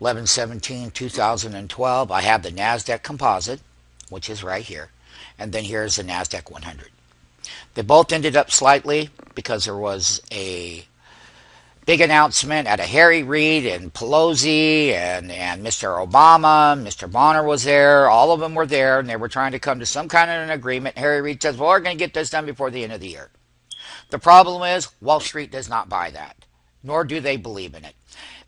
11/17/2012. I have the Nasdaq Composite, which is right here, and then here's the Nasdaq 100. They both ended up slightly because there was a big announcement at a Harry Reid and Pelosi and Mr. Obama. Mr. Bonner was there. All of them were there, and they were trying to come to some kind of an agreement. Harry Reid says, well, we're going to get this done before the end of the year. The problem is Wall Street does not buy that, nor do they believe in it.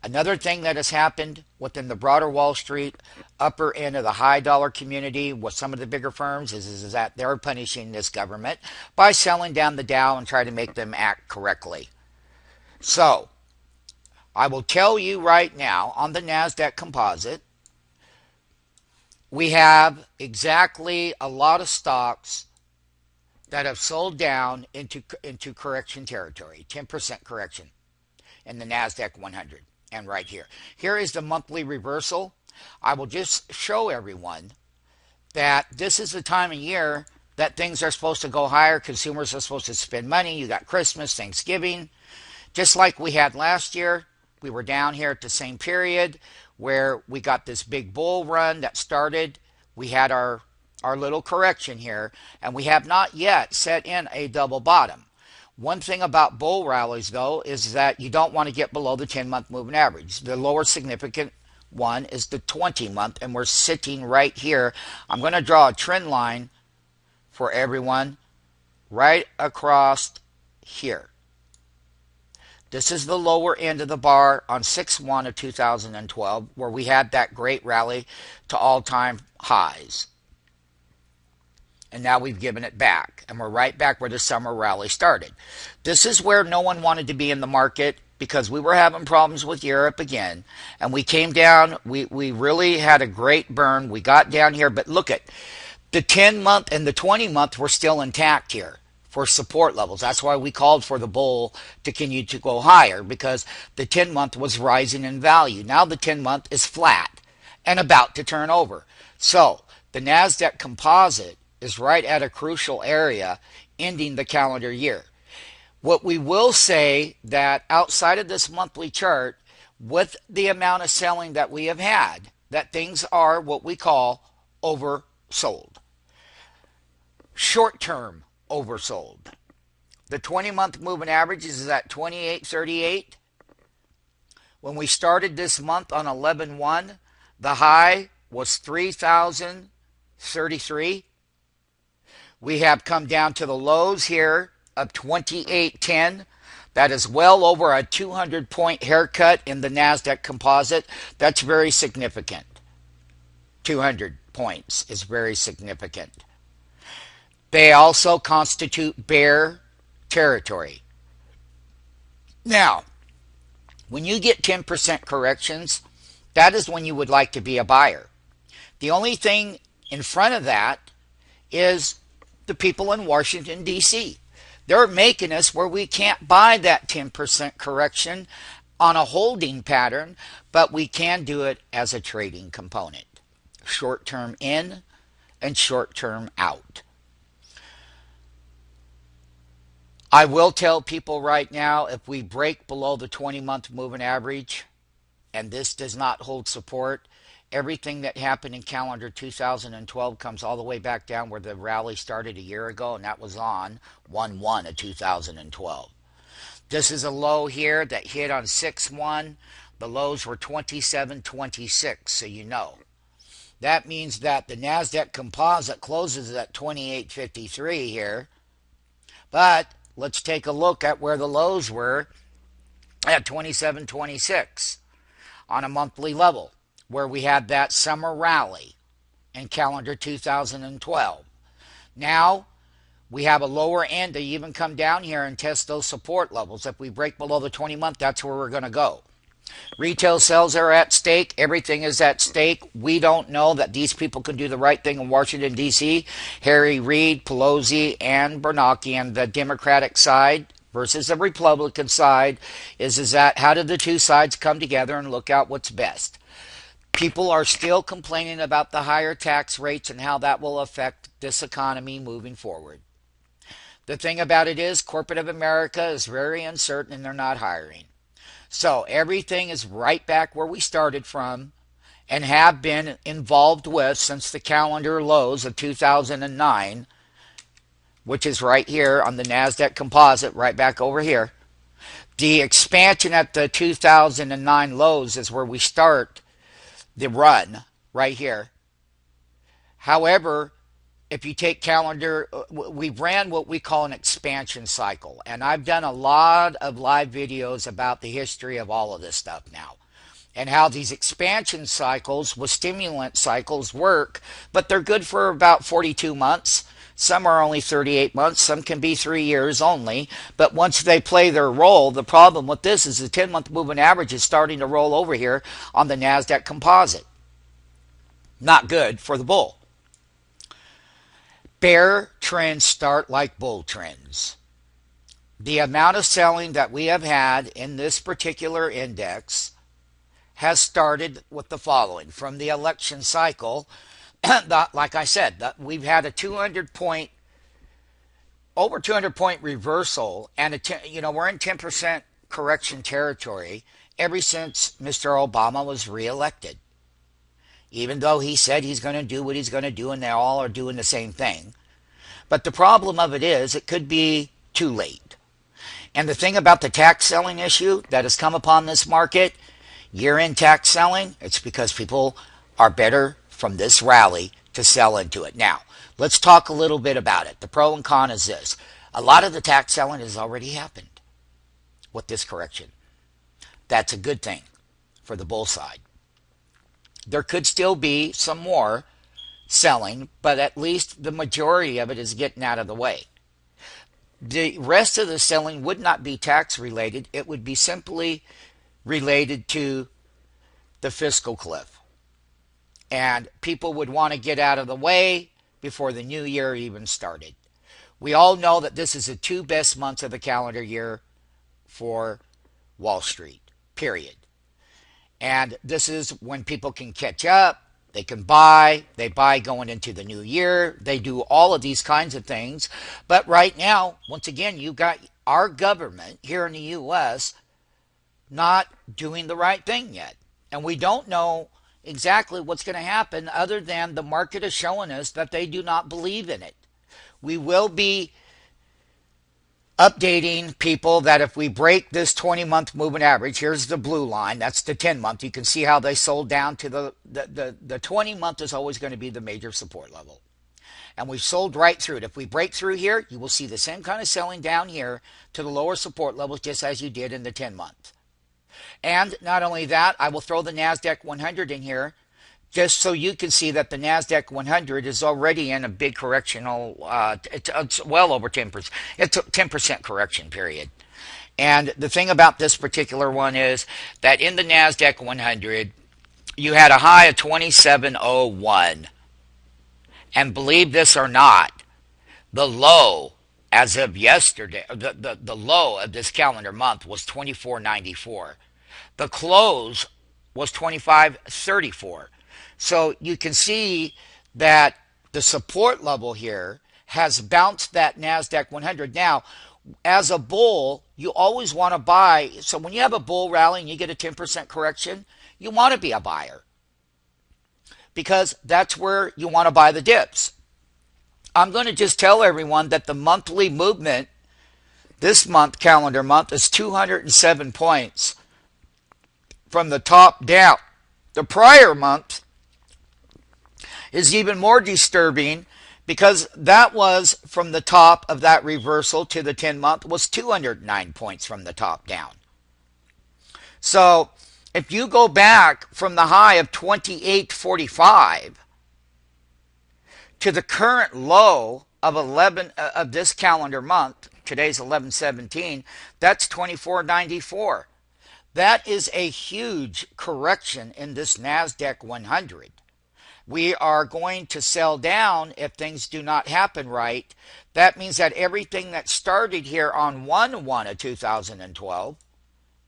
Another thing that has happened within the broader Wall Street upper end of the high dollar community with some of the bigger firms is that they're punishing this government by selling down the Dow and trying to make them act correctly. So, I will tell you right now on the Nasdaq Composite, we have exactly a lot of stocks that have sold down into correction territory, 10% correction in the Nasdaq 100. And right here. Here is the monthly reversal. I will just show everyone that this is the time of year that things are supposed to go higher. Consumers are supposed to spend money. You got Christmas, Thanksgiving. Just like we had last year, we were down here at the same period where we got this big bull run that started. We had our little correction here, and we have not yet set in a double bottom. One thing about bull rallies, though, is that you don't want to get below the 10-month moving average. The lower significant one is the 20-month, and we're sitting right here. I'm going to draw a trend line for everyone right across here. This is the lower end of the bar on 6/1 of 2012, where we had that great rally to all-time highs. And now we've given it back, and we're right back where the summer rally started. This is where no one wanted to be in the market because we were having problems with Europe again, and we came down. We really had a great burn. We got down here, but look at the 10-month and the 20-month were still intact here for support levels. That's why we called for the bull to continue to go higher, because the 10-month was rising in value. Now the 10-month is flat and about to turn over. So the Nasdaq Composite is right at a crucial area ending the calendar year. What we will say that outside of this monthly chart, with the amount of selling that we have had, that things are what we call oversold. Short-term oversold. The 20-month moving average is at 28.38. When we started this month on 11/1, the high was 3,033. We have come down to the lows here of 28.10. That is well over a 200-point haircut in the Nasdaq Composite. That's very significant. 200 points is very significant. They also constitute bear territory. Now, when you get 10% corrections, that is when you would like to be a buyer. The only thing in front of that is the people in Washington, D.C. They're making us where we can't buy that 10% correction on a holding pattern, but we can do it as a trading component. Short-term in and short-term out. I will tell people right now, if we break below the 20-month moving average, and this does not hold support, everything that happened in calendar 2012 comes all the way back down where the rally started a year ago, and that was on 1/1 of 2012. This is a low here that hit on 6/1. The lows were 27.26, so you know. That means that the Nasdaq Composite closes at 28.53 here. But let's take a look at where the lows were at 27.26 on a monthly level, where we had that summer rally in calendar 2012. Now we have a lower end to even come down here and test those support levels. If we break below the 20-month, that's where we're going to go. Retail sales are at stake. Everything is at stake. We don't know that these people can do the right thing in Washington, D.C. Harry Reid, Pelosi, and Bernanke on the Democratic side versus the Republican side is that how did the two sides come together and look out what's best? People are still complaining about the higher tax rates and how that will affect this economy moving forward. The thing about it is corporate of America is very uncertain and they're not hiring. So everything is right back where we started from and have been involved with since the calendar lows of 2009, which is right here on the Nasdaq Composite, right back over here. The expansion at the 2009 lows is where we start the run right here. However, if you take calendar, we ran what we call an expansion cycle. And I've done a lot of live videos about the history of all of this stuff now and how these expansion cycles with stimulant cycles work, but they're good for about 42 months. Some are only 38 months. Some can be 3 years only. But once they play their role, the problem with this is the 10-month moving average is starting to roll over here on the Nasdaq Composite. Not good for the bull. Bear trends start like bull trends. The amount of selling that we have had in this particular index has started with the following. From the election cycle, like I said, we've had a over 200 point reversal, and we're in 10% correction territory ever since Mr. Obama was reelected. Even though he said he's going to do what he's going to do, and they all are doing the same thing. But the problem of it is, it could be too late. And the thing about the tax selling issue that has come upon this market, year-end tax selling, it's because people are better from this rally to sell into it. Now, let's talk a little bit about it. The pro and con is this. A lot of the tax selling has already happened with this correction. That's a good thing for the bull side. There could still be some more selling, but at least the majority of it is getting out of the way. The rest of the selling would not be tax related. It would be simply related to the fiscal cliff. And people would want to get out of the way before the new year even started. We all know that this is the 2 best months of the calendar year for Wall Street, period. And this is when people can catch up, they can buy, they buy going into the new year, they do all of these kinds of things. But right now, once again, you've got our government here in the U.S. not doing the right thing yet. And we don't know exactly what's going to happen other than the market is showing us that they do not believe in it. We will be updating people that if we break this 20-month moving average, here's the blue line, that's the 10-month. You can see how they sold down to the 20-month is always going to be the major support level. And we've sold right through it. If we break through here, you will see the same kind of selling down here to the lower support levels just as you did in the 10-month. And not only that, I will throw the Nasdaq 100 in here just so you can see that the Nasdaq 100 is already in a big correctional, it's well over 10%. It's a 10% correction period. And the thing about this particular one is that in the Nasdaq 100, you had a high of 2701. And believe this or not, the low as of yesterday, the low of this calendar month was 2494. The close was 2534. So you can see that the support level here has bounced that Nasdaq 100. Now, as a bull, you always want to buy. So when you have a bull rally and you get a 10% correction, you want to be a buyer because that's where you want to buy the dips. I'm going to just tell everyone that the monthly movement this month, calendar month, is 207 points from the top down. The prior month is even more disturbing because that was from the top of that reversal to the 10-month was 209 points from the top down. So if you go back from the high of 2845 to the current low of 11 of this calendar month, today's 11/17, that's 2494. That is a huge correction in this Nasdaq 100. We are going to sell down if things do not happen right. That means that everything that started here on 1/1 of 2012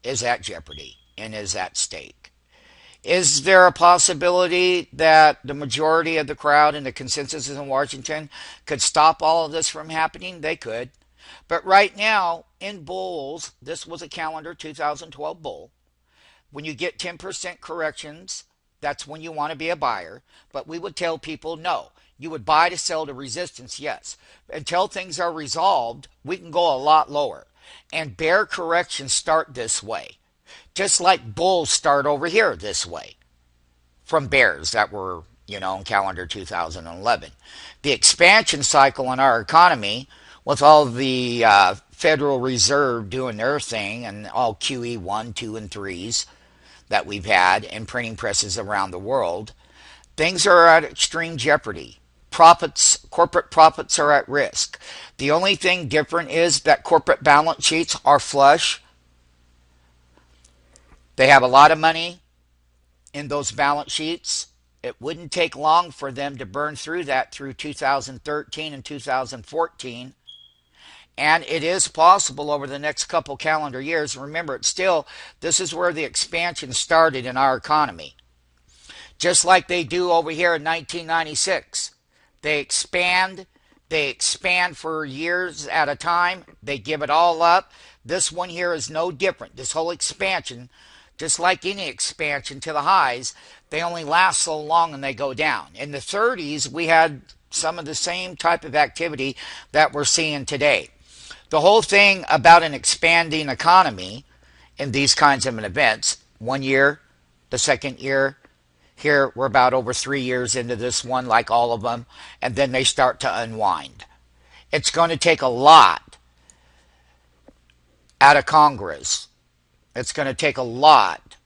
is at jeopardy and is at stake. Is there a possibility that the majority of the crowd and the consensus in Washington could stop all of this from happening? They could. But right now, in bulls, this was a calendar 2012 bull. When you get 10% corrections, that's when you want to be a buyer. But we would tell people no. You would buy to sell to resistance, yes. Until things are resolved, we can go a lot lower. And bear corrections start this way. Just like bulls start over here this way. From bears that were, in calendar 2011. The expansion cycle in our economy, with all the Federal Reserve doing their thing and all QE 1, 2, and 3s that we've had and printing presses around the world, things are at extreme jeopardy. Corporate profits are at risk. The only thing different is that corporate balance sheets are flush. They have a lot of money in those balance sheets. It wouldn't take long for them to burn through that through 2013 and 2014. And it is possible over the next couple calendar years. Remember, this is where the expansion started in our economy. Just like they do over here in 1996. They expand for years at a time. They give it all up. This one here is no different. This whole expansion, just like any expansion to the highs, they only last so long and they go down. In the 30s, we had some of the same type of activity that we're seeing today. The whole thing about an expanding economy in these kinds of events, 1 year, the second year, here we're about over 3 years into this one, like all of them, and then they start to unwind. It's going to take a lot out of Congress. It's going to take a lot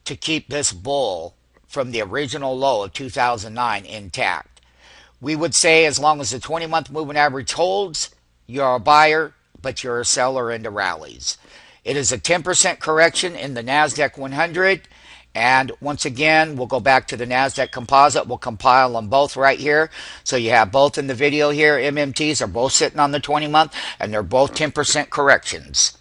to keep this bull from the original low of 2009 intact. We would say as long as the 20-month moving average holds, you're a buyer, but you're a seller into rallies. It is a 10% correction in the Nasdaq 100. And once again, we'll go back to the Nasdaq Composite. We'll compile them both right here. So you have both in the video here. MMTs are both sitting on the 20-month, and they're both 10% corrections.